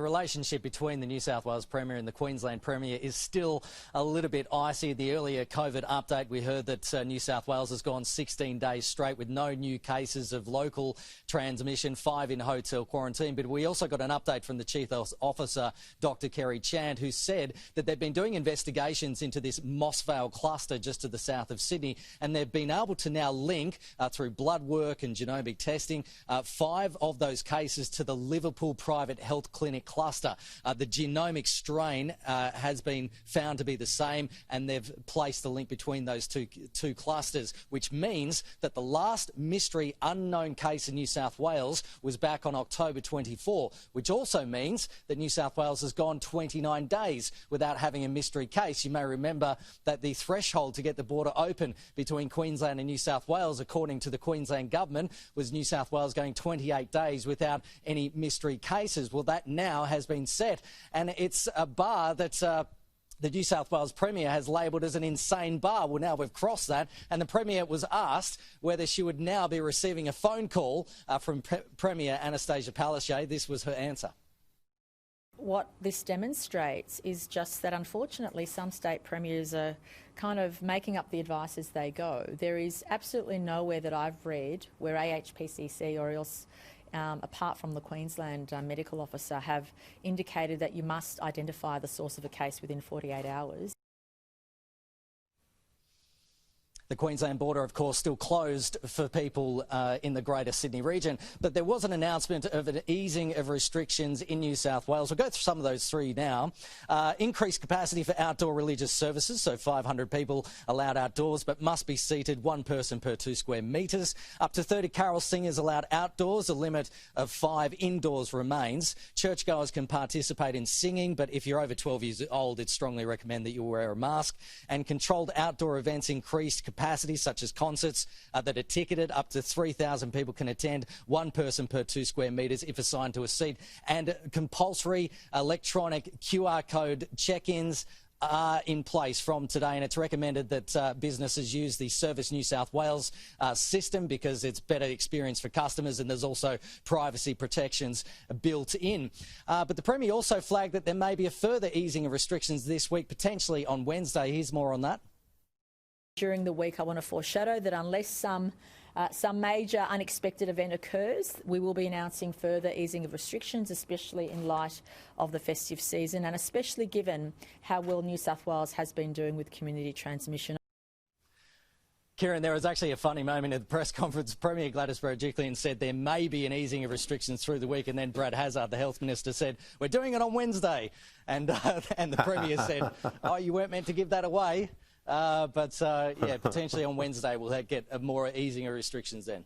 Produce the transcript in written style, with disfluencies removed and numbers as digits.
The relationship between the New South Wales Premier and the Queensland Premier is still a little bit icy. The earlier COVID update, we heard that New South Wales has gone 16 days straight with no new cases of local transmission, 5 in hotel quarantine. But we also got an update from the Chief Health Officer, Dr. Kerry Chant, who said that they've been doing investigations into this Moss Vale cluster just to the south of Sydney, and they've been able to now link, through blood work and genomic testing, 5 of those cases to the Liverpool Private Health Clinic cluster. The genomic strain has been found to be the same, and they've placed the link between those two clusters, which means that the last mystery unknown case in New South Wales was back on October 24, which also means that New South Wales has gone 29 days without having a mystery case. You may remember that the threshold to get the border open between Queensland and New South Wales, according to the Queensland government, was New South Wales going 28 days without any mystery cases. Well, that now has been set, and it's a bar that the New South Wales Premier has labelled as an insane bar. Well, now we've crossed that, and the Premier was asked whether she would now be receiving a phone call from Premier Anastasia Palaszczuk. This was her answer. What this demonstrates is just that, unfortunately, some state premiers are kind of making up the advice as they go. There is absolutely nowhere that I've read where AHPCC or else apart from the Queensland medical officer, have indicated that you must identify the source of a case within 48 hours. The Queensland border, of course, still closed for people in the Greater Sydney region, but there was an announcement of an easing of restrictions in New South Wales. We'll go through some of those 3 now. Increased capacity for outdoor religious services, so 500 people allowed outdoors, but must be seated 1 person per 2 square metres. Up to 30 carol singers allowed outdoors. A limit of 5 indoors remains. Churchgoers can participate in singing, but if you're over 12 years old, it's strongly recommended that you wear a mask. And controlled outdoor events increased capacity, such as concerts that are ticketed. Up to 3,000 people can attend, 1 person per 2 square metres if assigned to a seat. And compulsory electronic QR code check-ins are in place from today, and it's recommended that businesses use the Service New South Wales system because it's better experience for customers, and there's also privacy protections built in. But the Premier also flagged that there may be a further easing of restrictions this week, potentially on Wednesday. Here's more on that. During the week, I want to foreshadow that unless some major unexpected event occurs, we will be announcing further easing of restrictions, especially in light of the festive season and especially given how well New South Wales has been doing with community transmission. Kieran, there was actually a funny moment at the press conference. Premier Gladys Berejiklian said there may be an easing of restrictions through the week, and then Brad Hazzard, the Health Minister, said, "We're doing it on Wednesday." And the Premier said, "Oh, you weren't meant to give that away." Yeah, potentially on Wednesday we'll get a more easing of restrictions then.